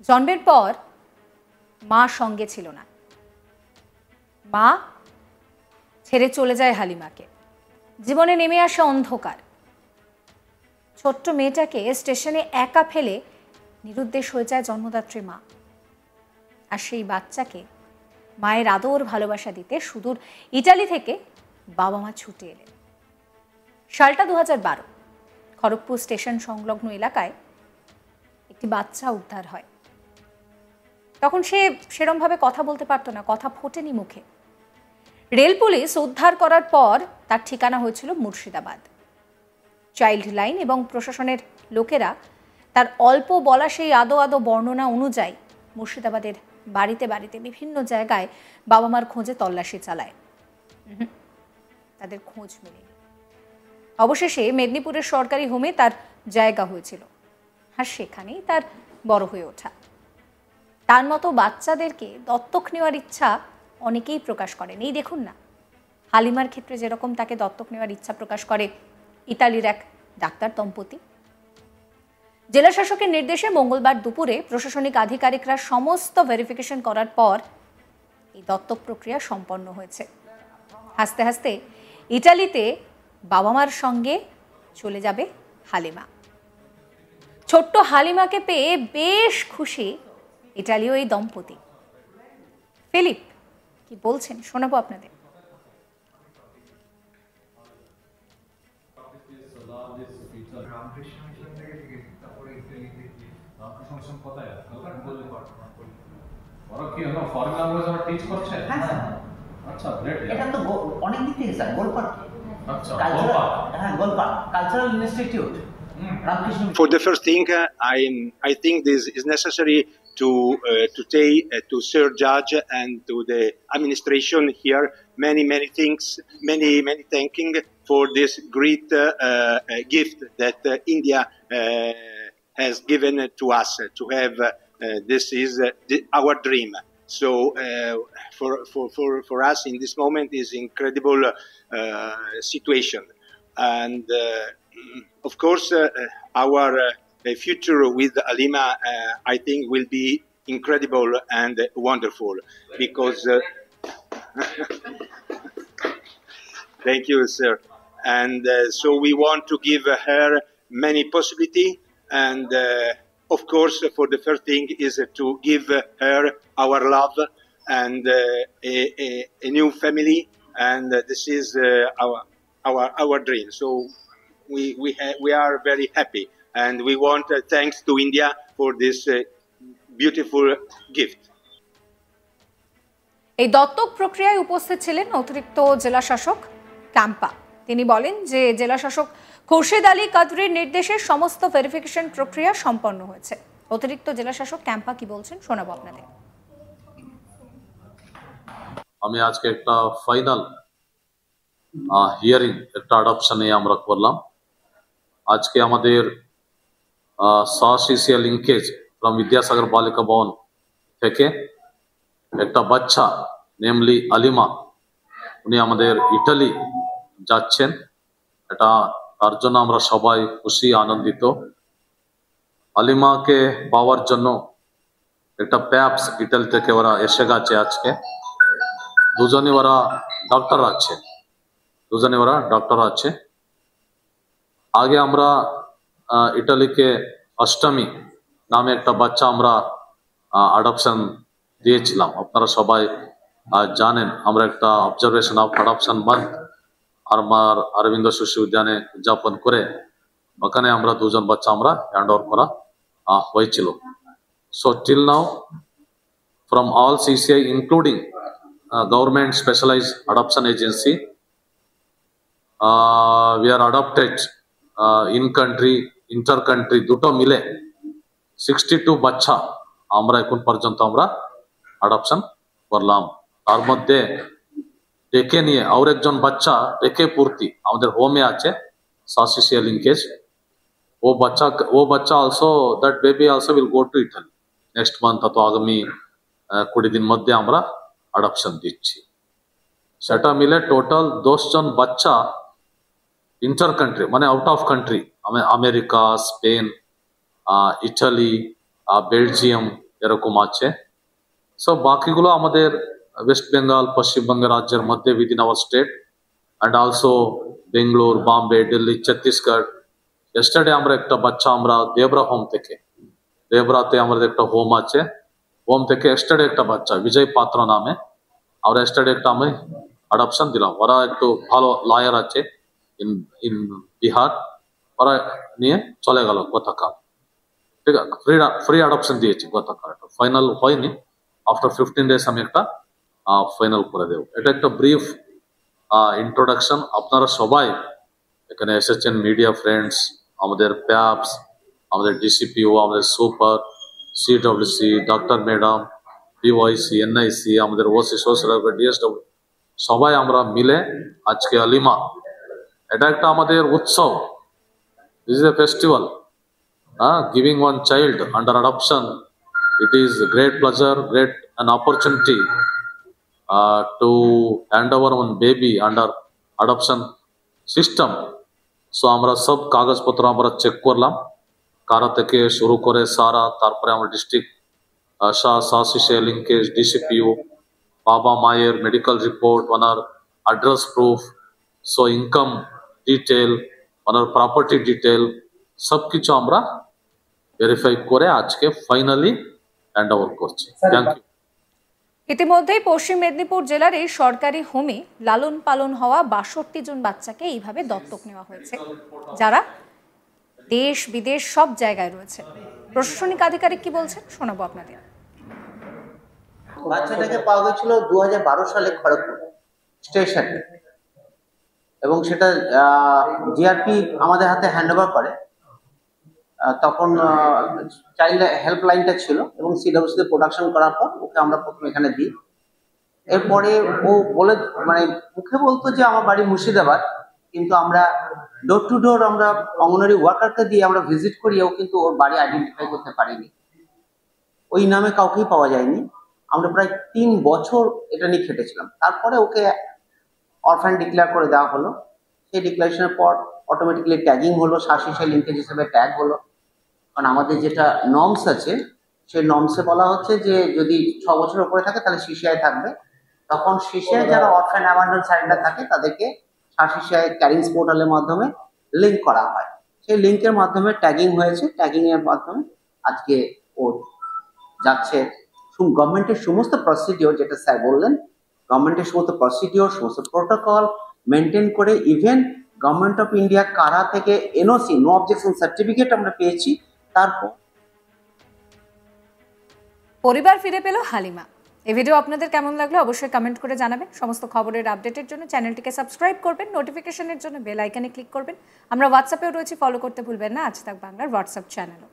জন্মের পর মা সঙ্গে ছিল না, মা ছেড়ে চলে যায় হালিমাকে। জীবনে নেমে আসে অন্ধকার। ছোট্ট মেয়েটাকে স্টেশনে একা ফেলে নিরুদ্দেশ হয়ে যায় জন্মদাত্রী মা। আর সেই বাচ্চাকে মায়ের আদর ভালোবাসা দিতে সুদূর ইটালি থেকে বাবা মা ছুটে এলেন। সালটা 2012। খড়গপুর স্টেশন সংলগ্ন এলাকায় একটি বাচ্চা উদ্ধার হয়। তখন সে সেরমভাবে কথা বলতে পারতো না, কথা ফোটেনি মুখে। রেল পুলিশ উদ্ধার করার পর তার ঠিকানা হয়েছিল মুর্শিদাবাদ। চাইল্ড লাইন এবং প্রশাসনের লোকেরা তার অল্প বলা সেই আদো আদো বর্ণনা অনুযায়ী মুর্শিদাবাদের বাড়িতে বাড়িতে বিভিন্ন জায়গায় বাবা মার খোঁজে তল্লাশি চালায়। তাদের খোঁজ মেলেনি। অবশেষে মেদিনীপুরের সরকারি হোমে তার জায়গা হয়েছিল, আর সেখানেই তার বড় হয়ে ওঠা। তার মতো বাচ্চাদেরকে দত্তক নেওয়ার ইচ্ছা অনেকেই প্রকাশ করেন। এই দেখুন না, হালিমার ক্ষেত্রে যেরকম তাকে দত্তক নেওয়ার ইচ্ছা প্রকাশ করে ইতালির এক ডাক্তার দম্পতি। জেলা শাসকের নির্দেশে মঙ্গলবার দুপুরে প্রশাসনিক আধিকারিকরা সমস্ত ভেরিফিকেশন করার পর এই দত্তক প্রক্রিয়া সম্পন্ন হয়েছে। হাসতে হাসতে ইটালিতে বাবা মার সঙ্গে চলে যাবে হালিমা। ছোট্ট হালিমাকে পেয়ে বেশ খুশি ইটালীয় এই দম্পতি। ফিলিপ কি বলছেন শোনাবো আপনাদের। For the first thing, I think this is necessary to Sir Judge and to the administration here many things, many thanking for this great gift that India has given to us to have. This is our dream. So for us in this moment is incredible situation, and of course our future with Halima I think will be incredible and wonderful because thank you, sir. And so we want to give her many possibility, and of course for the first thing is to give her our love and a new family, and this is our dream. So we are very happy, and we want thanks to India for this beautiful gift. এই দত্তক প্রক্রিয়ায় উপস্থিত ছিলেন অতিরিক্ত জেলা শাসক ক্যাম্পা। তিনি বলেন যে জেলা শাসক খুরশেদ আলী কাদরির নির্দেশে সমস্ত ভেরিফিকেশন প্রক্রিয়া সম্পন্ন হয়েছে। অতিরিক্ত জেলা শাসক ক্যাম্পা কি বলছেন শোনাবো আপনাদের। আমি আজকে একটা ফাইনাল হিয়ারিং একটা অ্যাডপশনে আমরা করলাম। আজকে আমাদের সাসিসিয়া লিঙ্কেজ ফ্রম বিদ্যাসাগর বালিকা ভবন থেকে একটা বাচ্চা নেমলি আলিমা, উনি আমাদের ইটালি যাচ্ছেন। এটা তার জন্য আমরা সবাই খুশি আনন্দিত। আলিমাকে পাওয়ার জন্য একটা প্যাপস ইটালি থেকে ওরা এসে গেছে আজকে। দুজনে ওরা ডক্টর আছে। আগে আমরা ইটালিকে অষ্টমী নামে একটা বাচ্চা আমরা অ্যাডপশন দিয়েছিলাম। আপনারা সবাই জানেন আমরা একটা অবজারভেশন অফ অ্যাডপশন মান্থ আমার অরবিন্দ শিশু উদ্যানে উদযাপন করে ওখানে আমরা দুজন বাচ্চা আমরা হ্যান্ড ওভার করা হয়েছিল। So till now from all CCI including government specialised adoption agency we are adopted in country inter country দুটো মিলে 62 বাচ্চা আমরা এখন পর্যন্ত আমরা অ্যাডপশন করলাম। তার মধ্যে ডেকে নিয়ে আর একজন বাচ্চা ডেকে পূর্তি আমাদের হোমে আছে সাসিসিয়া লিঙ্কেজ। ও বাচ্চা also that baby also will go to Italy next month, তো আগামী 20 দিন মধ্যে আমরা অ্যাডপশন দিচ্ছি। সেটা মিলে টোটাল 10 জন বাচ্চা ইন্টার কান্ট্রি মানে out of country, America, Spain, Italy, Belgium, এরকম আছে। সো বাকিগুলো আমাদের ওয়েস্ট বেঙ্গল, পশ্চিমবঙ্গ রাজ্যের মধ্যে within our state and also Bangalore, Bombay, Delhi, Chhattisgarh. yesterday আমরা একটা বাচ্চা আমরা দেবরা হোম থেকে, দেবরাতে আমাদের একটা হোম আছে, হোম থেকে yesterday একটা বাচ্চা বিজয় পাত্র নামে আমরা yesterday একটা আমি অ্যাডপশন দিলাম। ওরা একটু ভালো লয়ার আছে ইন ইন বিহার, ওরা নিয়ে চলে গেল গতকাল। ঠিক আছে, ফ্রি অ্যাডপশন দিয়েছি গতকাল, ফাইনাল হয়নি। আফটার 15 days আমি একটা ফাইনাল করে দেব। এটা একটা ব্রিফ ইন্ট্রোডাকশন। আপনারা সবাই এখানে এসেছেন, মিডিয়া ফ্রেন্ডস, আমাদের প্যাপস, আমাদের ডিসিপিও, আমাদের super, CWC, doctor madam, POIC, NIC, আমাদের ওসি, সোশ্যাল ওয়ার্কার, ডিএসডব্লিউ, সবাই আমরা মিলে আজকে আলিমা, এটা একটা আমাদের উৎসব। This is a festival, giving one child under adoption. It is a great pleasure, great an opportunity to hand over one baby under adoption system. So আমরা সব কাগজপত্র আমরা চেক করলাম, কারা থেকে শুরু করে সারা, তারপরে আমরা ডিস্ট্রিক্ট শাসিসে লিঙ্কেজ, ডিসিপিও, বাবা মায়ের মেডিকেল রিপোর্ট, ওনার address proof, so income detail, ওনার প্রপার্টি ডিটেল, সবকিছু আমরা ভেরিফাই করে আজকে ফাইনালি হ্যান্ড ওভার করছি। Thank you. ইতিমধ্যেই পশ্চিম মেদিনীপুর জেলার এই সরকারি হোমে লালন পালন হওয়া 62 জন বাচ্চাকে এইভাবে দত্তক নেওয়া হয়েছে, যারা দেশ বিদেশ সব জায়গায় রয়েছে। প্রশাসনিক আধিকারিক কি বলছেন শোনাবো আপনাদের। বাচ্চাটাকে পাওয়া গেছিল 2012 সালে খড়গপুর স্টেশনে, এবং সেটা জিআরপি আমাদের হাতে হ্যান্ড ওভার করে। তখন চাইল্ড হেল্পলাইনটা ছিল এবং সিডব্লিউসিতে প্রোডাকশন করার পর ওকে আমরা প্রথমে এখানে দিই। এরপরে ও বলে মানে মুখে বলতো যে আমার বাড়ি মুর্শিদাবাদ, কিন্তু আমরা ডোর টু ডোর আমরা অঙ্গনওয়াড়ি ওয়ার্কারকে দিয়ে আমরা ভিজিট করিয়েও কিন্তু ওর বাড়ি আইডেন্টিফাই করতে পারিনি, ওই নামে কাউকেই পাওয়া যায়নি। আমরা প্রায় 3 বছর এটা নিয়ে খেটেছিলাম। তারপরে ওকে অরফ্যান ডিক্লেয়ার করে দেওয়া হলো। সেই ডিক্লারেশনের পর অটোমেটিক্যালি ট্যাগিং হলো, শাসিসাই লিঙ্কেজ হিসেবে ট্যাগ হলো। কারণ আমাদের যেটা নর্মস আছে, সেই নর্মসে বলা হচ্ছে যে যদি 6 বছরের উপরে থাকে তাহলে সিসিআই থাকবে। তখন সিসিআই যারা অরফ্যান অ্যাবান্ডন সারেন্ডার থাকে তাদেরকে শাসিসাই ক্যারিংস পোর্টালের মাধ্যমে লিঙ্ক করা হয়। সেই লিঙ্কের মাধ্যমে ট্যাগিং হয়েছে। ট্যাগিং এর মাধ্যমে আজকে ও যাচ্ছে। গভর্নমেন্টের সমস্ত প্রসিডিওর, যেটা স্যার বললেন, গভর্নমেন্টের সমস্ত প্রসিডিওর, সমস্ত প্রোটোকল মেনটেন করে, ইভেন গভর্নমেন্ট অফ ইন্ডিয়া কারা থেকে এনওসি, নো অবজেকশন সার্টিফিকেট আমরা পেয়েছি। তারপর পরিবার ফিরে পেল হালিমা। এই ভিডিও আপনাদের কেমন লাগলো অবশ্যই কমেন্ট করে জানাবেন। সমস্ত খবরের আপডেটের জন্য চ্যানেলটিকে সাবস্ক্রাইব করবেন, নোটিফিকেশনের জন্য বেল আইকনে ক্লিক করবেন। আমরা হোয়াটসঅ্যাপেও রয়েছি, ফলো করতে ভুলবেন না আজ তাক বাংলার হোয়াটসঅ্যাপ চ্যানেলও।